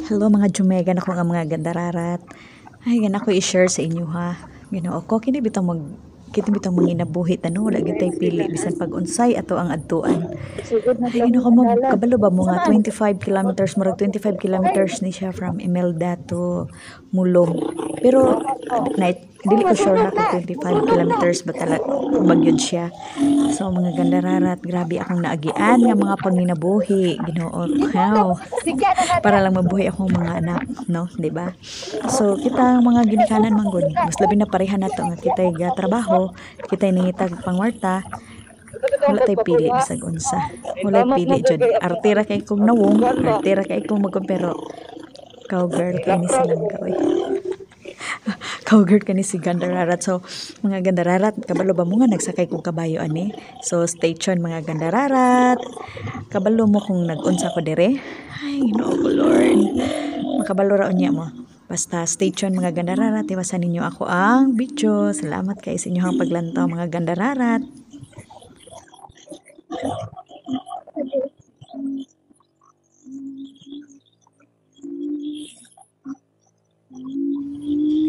Hello mga Jumegan ako nga mga gandararat. Ay gan ako i-share sa inyo ha. Ginoo ko kini bitang manginabuhi tano wala gyud tay pili bisan pag unsay ato ang adtuan. Ay ginoo ko mo kabalo ba mo nga 25 kilometers murag 25 kilometers ni siya from Imelda to Mulong. Pero night dili ko sure na kung 25 kilometers ba talaga bagyod siya. So mga gandararat, grabe akong naagian nga mga panginabuhi. Ginoo, wow. Para lang mabuhi akong mga anak, no, 'di ba? So kita mga ginikanan manggod, mas labi na pareha nato nga kitay ga trabaho, kitay nangitag pangwarta, wala tay pili bisag unsa. Wala pili jud. Artera kay kong nawong, artera kay kong magkumpero. Cowgirl kay ni silang gawin. Cowgirl kani si Gandararat. So, mga Gandararat, kabalo ba mo nga nagsakay kong kabayo ani? So, stay tuned mga Gandararat. Kabalo mo kung nag-unsa ko dire? Ay, Ginoo ko Lord. Makabalo ra unya mo. Basta stay tuned mga Gandararat. Iwasan ninyo ako ang video. Salamat kay sa inyong paglantaw mga Gandararat.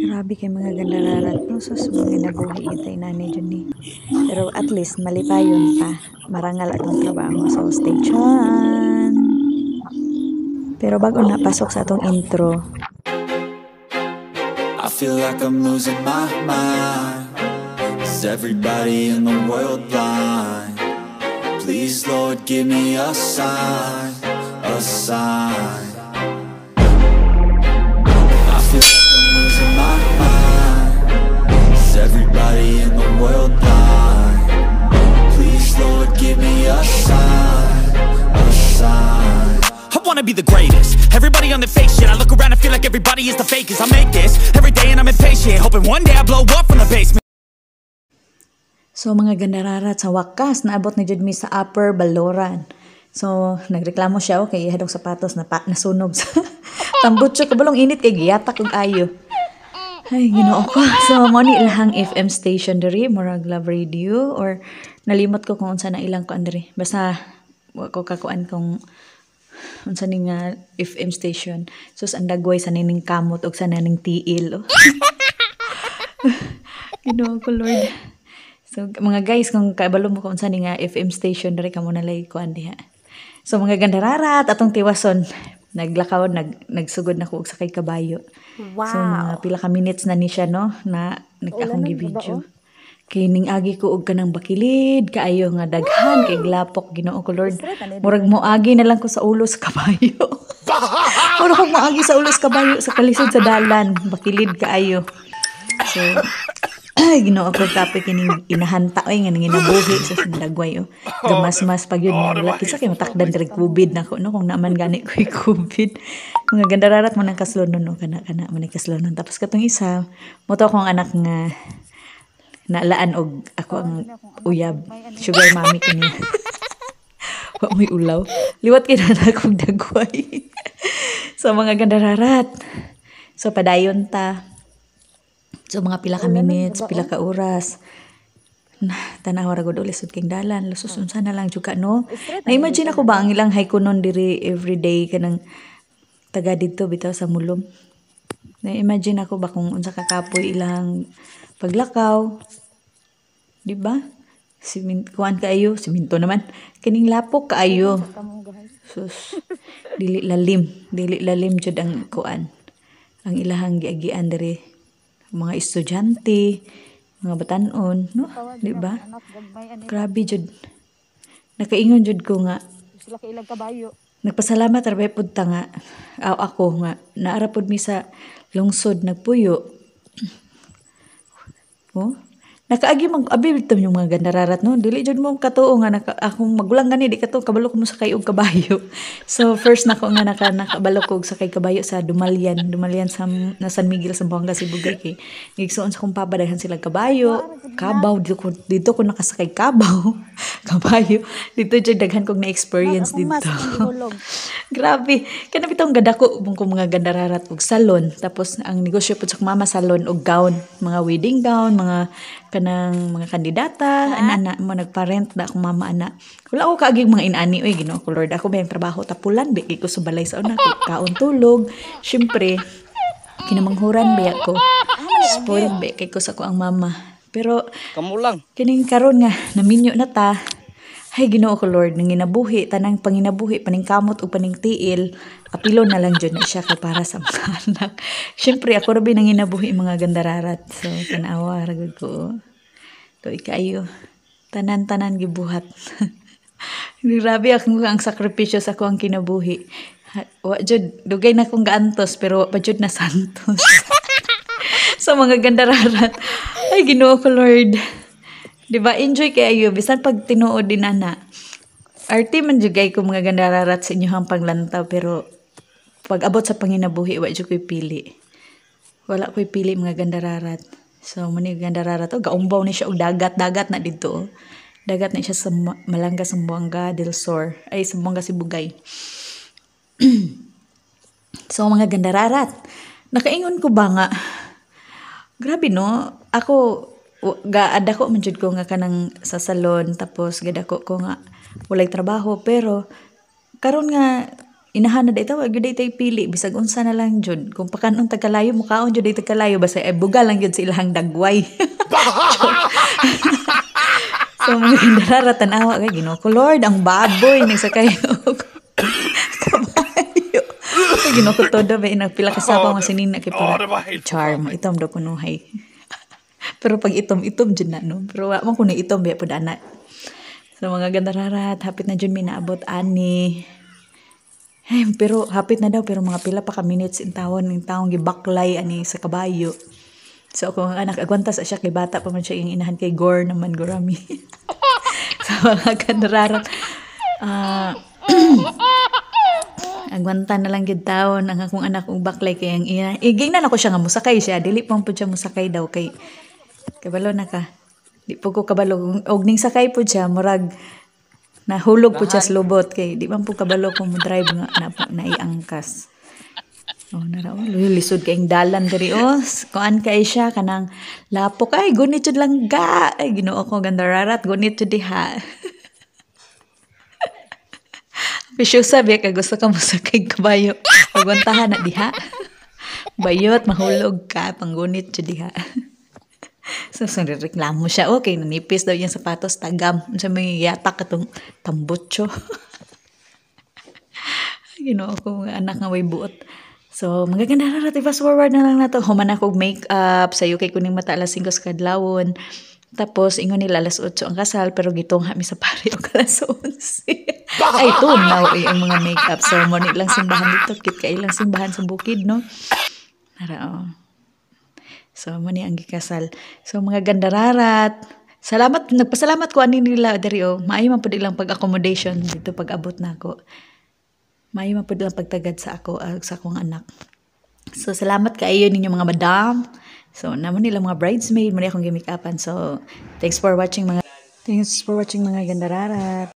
Grabe kay mga gandararat no, sus mga nabuhi itay nani dyan ni. Pero at least malipayon pa, marangal atong trabaho. So stay tuned. Pero bago na pasok sa atong intro, I feel like I'm losing my mind. Is everybody in the world blind? Please Lord give me a sign, a sign. I feel like I'm losing my mind. Is everybody in the world blind? Please Lord give me a sign, a sign. I wanna be the greatest. Everybody on the fake shit. I look around and feel like everybody is the fakest. I make this every day and I'm impatient, hoping one day I blow up from the basement. so mga gandararat, sa wakas naabot ni Jud mi sa Upper Baloran. So nagreklamo siya kay hadong sapatos na nasunog sa tambot siya kabalong init kay giyatak og ayo. Ay, Ginoo ko. So mo ni ilahang FM station diri, murag Love Radio or nalimot ko kung unsa na ilang kuan diri. Basta wa ko kakuan kung unsa ni nga FM station. Sus ang dagway sa nining kamot og sa naning tiil. Ginoo ko Lord. So mga guys, kung kabalo mo kung unsa ni nga FM station diri kamo nalay kuan diha. So mga gandararat atong tiwason, naglakaw nagsugod na ko og sakay kabayo. Wow. So mga pila ka minutes na ni siya no na nag-akong gi-video. Kay ning agi ko og kanang bakilid kaayo nga daghan kay glapok Ginoo ko Lord. Murag mo agi na lang ko sa ulo sa kabayo. Murag mo agi sa ulo sa kabayo sa kalisod sa dalan, bakilid kaayo. So ay Ginoo ko tapos kining inahanta oy nga nanginabuhi sa sindagway oh. Gamas-mas pag yun mo laki sa kay matakdan direk COVID nako no kung naman gani ko COVID. Mga gandararat mo nang kaslonon no kana man kaslonon tapos katong isa mo to akong anak nga naalaan og ako ang uyab sugar mommy ko niya. Wa may ulaw. Liwat kay na akong dagway. So mga gandararat. So padayon ta. So mga pila ka minutes, pila ka oras. Tanaw ra gud ulit sud king dalan, lususun sana lang juga no. Na-imagine ako ba ang ilang haikunon diri everyday kanang taga dito bitaw sa Mulom. Na-imagine ako ba kung unsa ka kapoy ilang paglakaw. Di ba? Kuan kaayo, siminto naman. Kining lapok kaayo. Sus. Dili lalim jud ang kuan. Ang ilahang giagian diri mga estudyante, mga batanon, no? Di ba? Grabe jud. Nakaingon jud ko nga Sila kay ilang kabayo. nagpasalamat ra pud ta nga ako nga naara pud mi sa lungsod nagpuyo. Oh, nakaagi mag abi bitam yung mga gandararat no. Dili jud mo katuo nga akong magulang gani di kato kabalo ko mo sakay og kabayo. So first nako nga nakabalo ko og sakay kabayo sa Dumalyan sa na San Miguel sa Buanga Sibugay kay gigsuon sa kong papadahan sila kabayo, kabaw dito ko nakasakay kabaw, kabayo. Dito jud daghan kog na experience dito. Grabe, kana bitong gadako ko mga gandararat og salon tapos ang negosyo pud sa mama salon og gown, mga wedding gown, mga kanang mga kandidata, ana mo nagparent na akong mama ana. Wala ko kaaging mga inani oy Ginoo ko Lord, ako bayang trabaho tapulan bi ko sa balay sa una ko kaon tulog. Syempre kinamanghuran ba ko. Spoiled ba kay ko sa ko ang mama. Pero Kamu lang. kining karon nga naminyo na ta. Ay Ginoo ko Lord, nang ginabuhi tanang panginabuhi paning kamot ug paning tiil, apilo na lang jud na siya kay para sa mga anak. Syempre ako ra nang ginabuhi mga gandararat. So tanawa ra gud ko. To ikayo. Tanan-tanan gibuhat. Grabe ang sakripisyo sa ko ang kinabuhi. Wa jud dugay na kong gaantos pero wa pa jud na santos. Sa mga gandararat. Ay Ginoo ko Lord. Diba, enjoy kayo. Bisan pag tinuod din ana. Arte man jugay ko mga gandararat sa inyong panglantaw. Pero pag abot sa panginabuhi, wa jud ko'y pili. Wala ko'y pili mga gandararat. So, mani gandararat. O, gaumbaw ni siya. O, dagat na dito. Dagat na siya sa Malanga, Sambuanga del Sur. Ay, Sambuanga, Sibugay. So, mga gandararat. Nakaingon ko ba nga? Grabe no? Ako, adako man jud ko nga kanang sa salon tapos gadako ko nga walay trabaho pero karon nga inahan na dayta wa gyud tay pili bisag unsa na lang jud kung pakanon tagkalayo mukaon jud day tagkalayo basta buga lang jud sa ilahang dagway. So mga gandara tanawa kay Ginoo ko Lord ang baboy ni sakay og kabayo. Ginoo ko todo ba nagpila ka sapaw nga sinina kay para charm itom do kunuhay. Pero pag itom dyan na, no? Pero wala man kung itom, biya po dana. So, mga gandararat, hapit na dyan may naabot, ani. Ay, pero, hapit na daw, pero mga pila pa ka minutes in tawon, yung taong gibaklay, ani, sa kabayo. So, kung anak, agwantas siya kay bata pa man siya, yung inahan kay Gore naman, Gorami. So, mga gandararat, agwanta na lang gid taon ang akong anak ug baklay kay ang iya. Igingnan ako siya nga musakay siya, dili pa po siya musakay daw kay kabalo na ka. Di po ko kabalo og ning sakay po siya murag nahulog po siya sa lubot kay di man po kabalo ko mo drive nga na iangkas. Oh nara lisod kay ang dalan diri kuan kay siya kanang lapok ay gunit jud lang ga ay Ginoo ko gandararat gunit jud diha. Pisyo sabi ka gusto ka mo sakay kabayo. Pagwantahan na diha. Bayot mahulog ka panggunit jud diha. So reklamo siya okay nanipis daw yung sapatos tagam sa may yatak katong tambutso. Ginoo ko mga anak nga way buot. So magaganda ra fast forward na lang nato human ako makeup sayo kay kuning mata alas 5 sa kadlawon. Tapos ingon nila alas 8 ang kasal pero gitongha mi sa pare og alas 11. Ay tunaw ang mga makeup so mo ni lang simbahan dito kit kay ilang simbahan sa bukid no. Ara so mo ni ang gikasal. So mga gandararat, salamat nagpasalamat ko ani nila diri maayo man pud ilang pag-accommodation dito pag-abot nako. Maayo man pud ilang pagtagad sa ako sa akong anak. So salamat kaayo ninyo mga madam. So naman nila mga bridesmaid mo ni akong gimikapan. So thanks for watching mga gandararat.